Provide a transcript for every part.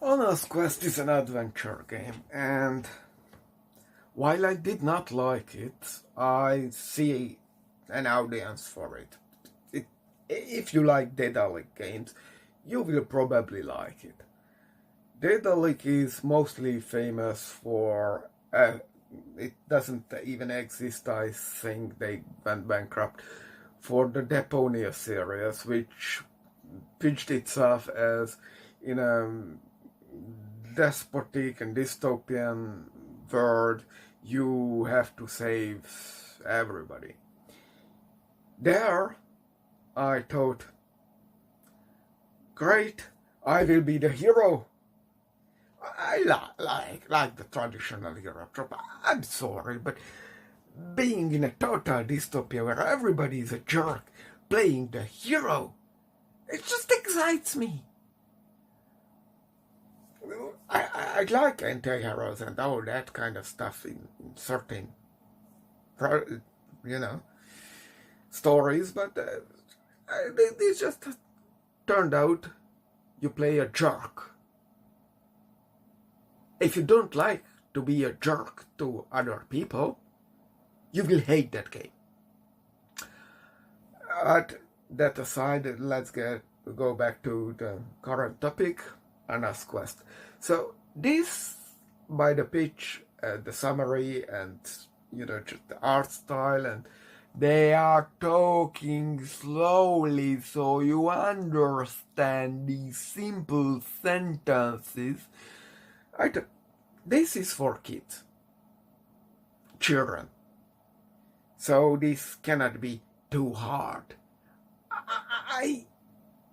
Honest Quest is an adventure game, and while I did not like it, I see an audience for it. If you like Daedalic games, you will probably like it. Daedalic is mostly famous for. It doesn't even exist, I think they went bankrupt, for the Deponia series, which pitched itself as in a despotic and dystopian world, you have to save everybody. There, I thought, great, I will be the hero. I like the traditional hero trope. I'm sorry, but being in a total dystopia where everybody is a jerk, playing the hero, it just excites me. I like anti-heroes and all that kind of stuff in certain, stories, but they just turned out you play a jerk. If you don't like to be a jerk to other people, you will hate that game. But that aside, let's go back to the current topic, Honest Quest. So this, by the pitch, the summary, and just the art style, and they are talking slowly so you understand these simple sentences. This is for kids, children. So this cannot be too hard.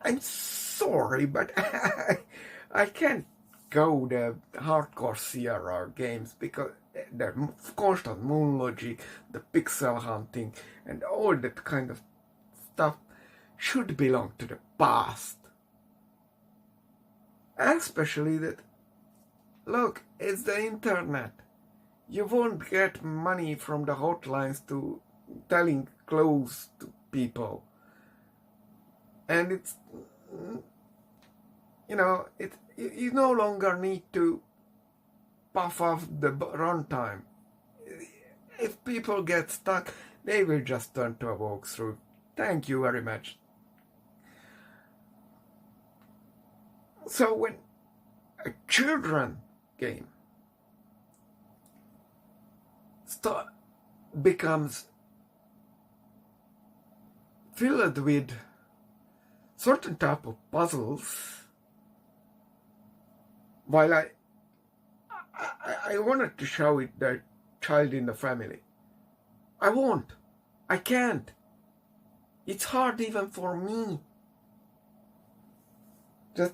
I'm sorry, but I can't go the hardcore Sierra games because the constant moon logic, the pixel hunting, and all that kind of stuff should belong to the past. Especially that, look, it's the internet. You won't get money from the hotlines to telling clues to people. And it's, you no longer need to puff off the runtime. If people get stuck, they will just turn to a walkthrough. Thank you very much. So when a children game becomes filled with certain type of puzzles, while I wanted to show it the child in the family, I won't. I can't. It's hard even for me. So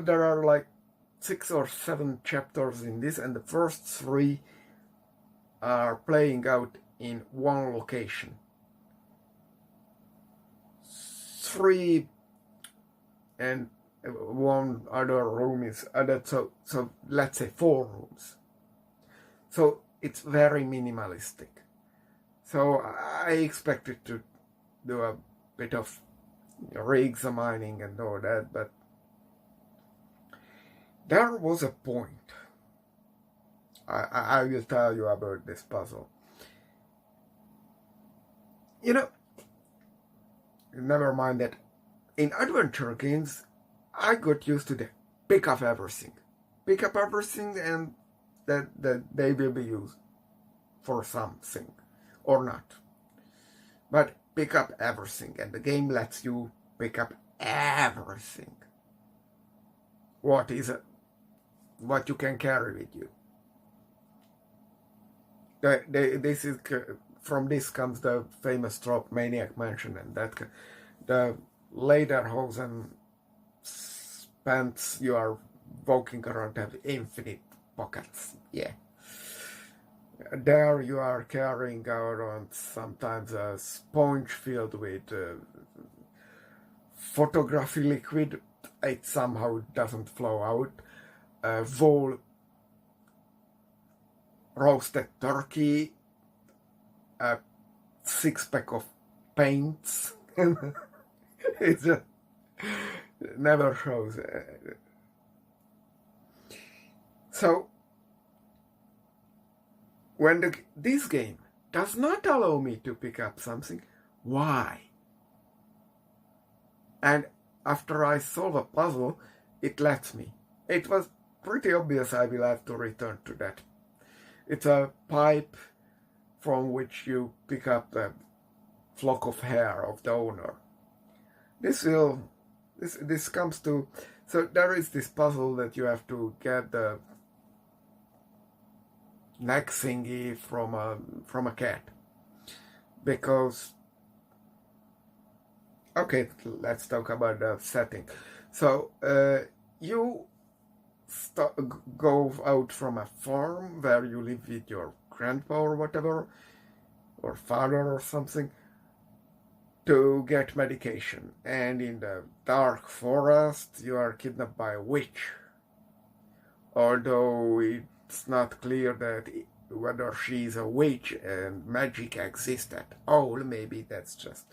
there are like 6 or 7 chapters in this, and the first 3 are playing out in one location. 3 and one other room is added, so let's say 4 rooms. So it's very minimalistic. So I expected to do a bit of re-examining and all that, but there was a point. I will tell you about this puzzle. Never mind that in adventure games, I got used to the pick up everything, and that they will be used for something or not. But pick up everything, and the game lets you pick up everything. What you can carry with you. From this comes the famous trope Maniac Mansion, and that the lederhosen pants you are walking around have infinite pockets. Yeah. There you are carrying around sometimes a sponge filled with photography liquid. It somehow doesn't flow out. A whole roasted turkey, a 6-pack of paints. It just never shows So when this game does not allow me to pick up something, why? And after I solve a puzzle, it lets me. It was pretty obvious I will have to return to that. It's a pipe from which you pick up the flock of hair of the owner. This comes to, so there is this puzzle that you have to get the neck thingy from a cat, because okay, let's talk about the setting. So you go out from a farm where you live with your grandpa or whatever, or father or something, to get medication. And in the dark forest, you are kidnapped by a witch. Although it's not clear that whether she's a witch and magic exists at all. Maybe that's just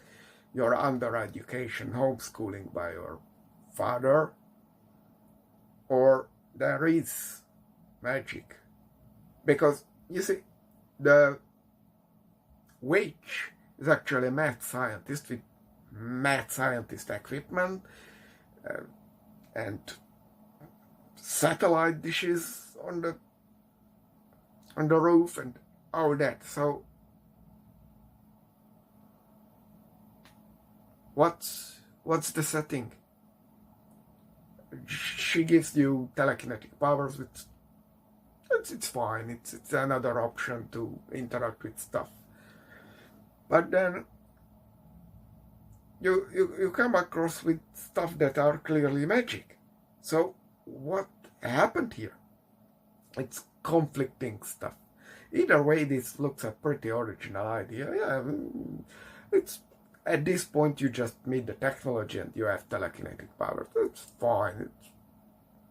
your under-education homeschooling by your father. Or there is magic. Because, you see, the witch is actually a mad scientist with mad scientist equipment and satellite dishes on the roof and all that. So what's the setting? She gives you telekinetic powers, with it's fine. It's another option to interact with stuff. But then you come across with stuff that are clearly magic. So what happened here? It's conflicting stuff. Either way, this looks a pretty original idea. Yeah, it's at this point you just meet the technology and you have telekinetic powers. It's fine. It's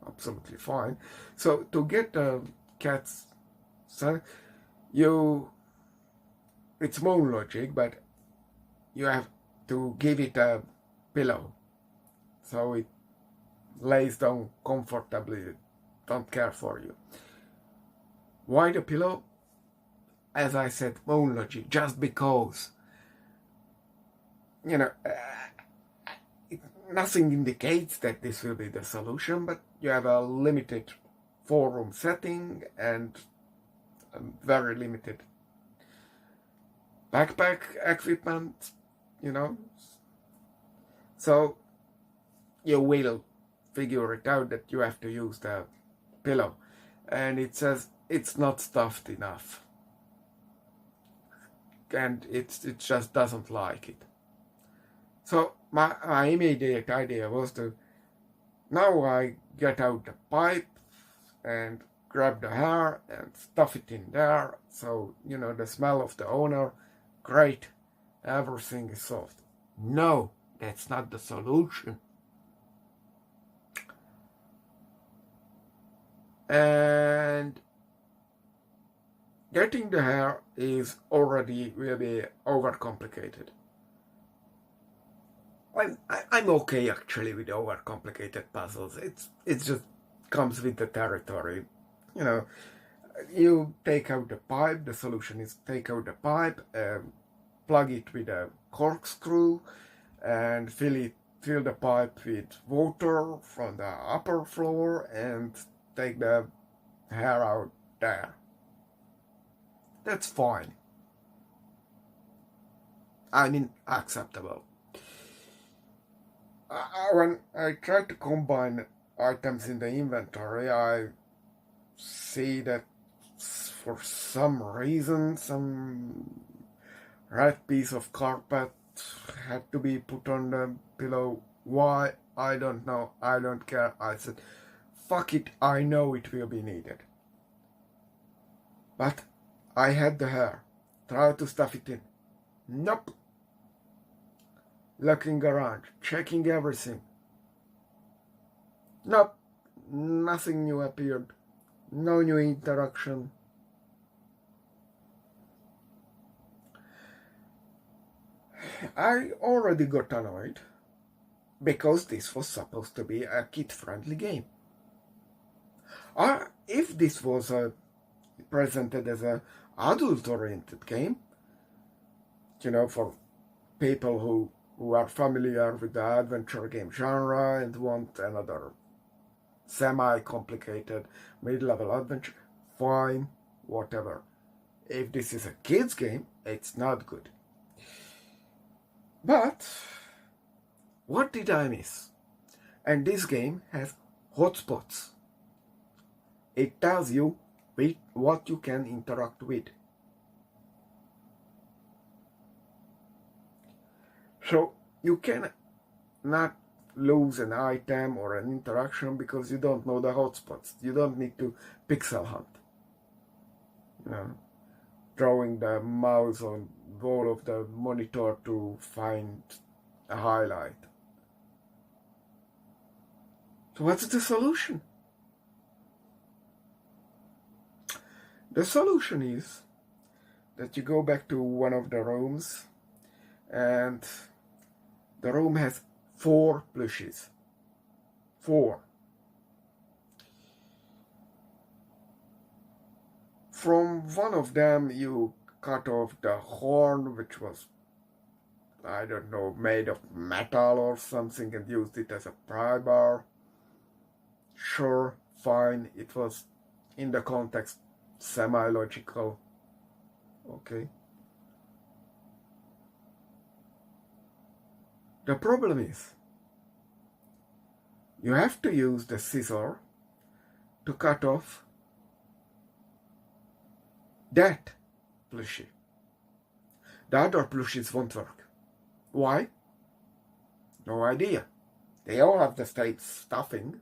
absolutely fine. So to get the cat's son, it's moon logic, but you have to give it a pillow so it lays down comfortably, don't care for you. Why the pillow? As I said, moon logic, just because, nothing indicates that this will be the solution, but you have a limited 4-room setting and a very limited backpack equipment, so you will figure it out that you have to use the pillow, and it says it's not stuffed enough, and it just doesn't like it. So my immediate idea was to, now I get out the pipe and grab the hair and stuff it in there, so the smell of the owner, great, everything is solved. No, that's not the solution. And getting the hair is already really overcomplicated. I'm okay actually with overcomplicated puzzles. It just comes with the territory. You take out the pipe. The solution is take out the pipe, plug it with a corkscrew, and fill the pipe with water from the upper floor, and take the hair out there. That's fine. I mean, acceptable. When I try to combine items in the inventory, I see that for some reason some red piece of carpet had to be put on the pillow. Why? I don't know. I don't care. I said, fuck it, I know it will be needed. But I had the hair. Try to stuff it in. Nope. Looking around, checking everything. Nope. Nothing new appeared. No new interaction. I already got annoyed because this was supposed to be a kid-friendly game. Or if this was presented as a adult-oriented game, for people who are familiar with the adventure game genre and want another semi-complicated mid-level adventure, fine, whatever. If this is a kid's game, it's not good. But what did I miss? And this game has hotspots. It tells you what you can interact with. So you can not lose an item or an interaction because you don't know the hotspots. You don't need to pixel hunt. Drawing the mouse on the wall of the monitor to find a highlight. So what's the solution? The solution is that you go back to one of the rooms, and the room has 4 plushies. 4. From one of them you cut off the horn, which was, I don't know, made of metal or something, and used it as a pry bar. Sure, fine, it was in the context semi-logical. Okay. The problem is, you have to use the scissor to cut off that plushie. The other plushies won't work. Why? No idea. They all have the same stuffing.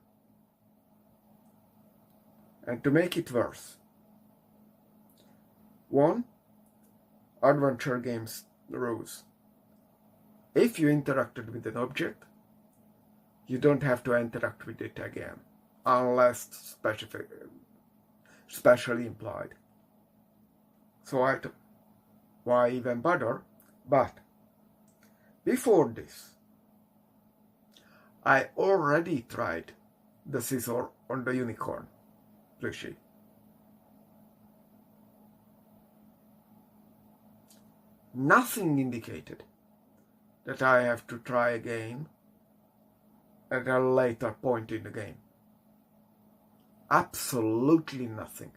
And to make it worse, one, adventure games rules. If you interacted with an object, you don't have to interact with it again, unless specially implied. So why even bother? But before this, I already tried the scissor on the unicorn plushie. Nothing indicated that I have to try again at a later point in the game. Absolutely nothing.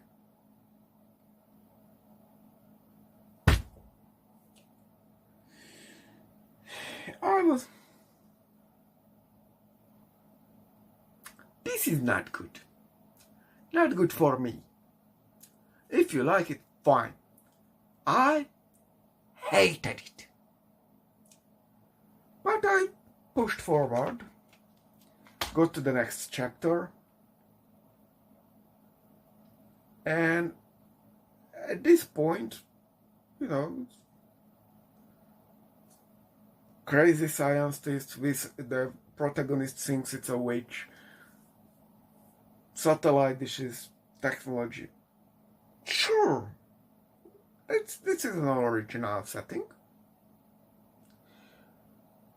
This is not good. Not good for me. If you like it, fine. I hated it. But I pushed forward, got to the next chapter, and at this point, crazy scientist with the protagonist thinks it's a witch, satellite dishes technology. Sure, this is an original setting.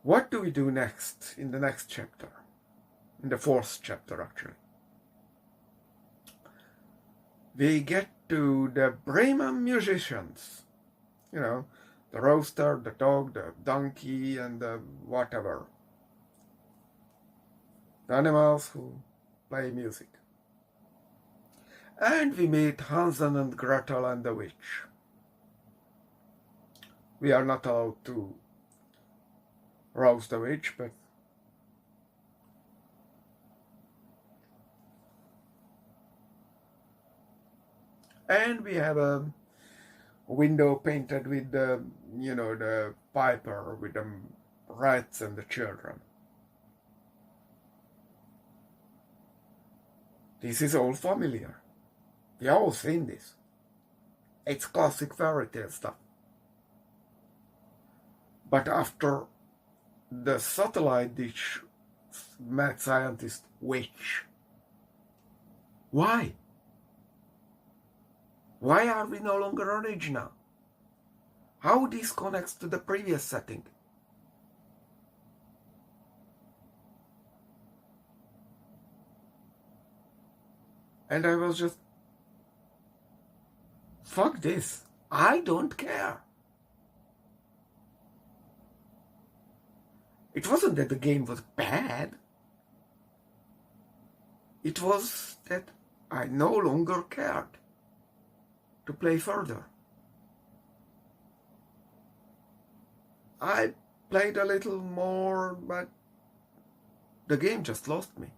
What do we do next in the next chapter? In the 4th chapter, actually. We get to the Bremen musicians. The rooster, the dog, the donkey, and the whatever. The animals who play music. And we meet Hansel and Gretel and the witch. We are not allowed to roast the witch, but and we have a window painted with the the piper with the rats and the children. This is all familiar. We have all seen this. It's classic fairy tale stuff. But after the satellite dish mad scientist witch, why? Why are we no longer original? How this connects to the previous setting? And I was just, fuck this. I don't care. It wasn't that the game was bad. It was that I no longer cared to play further. I played a little more, but the game just lost me.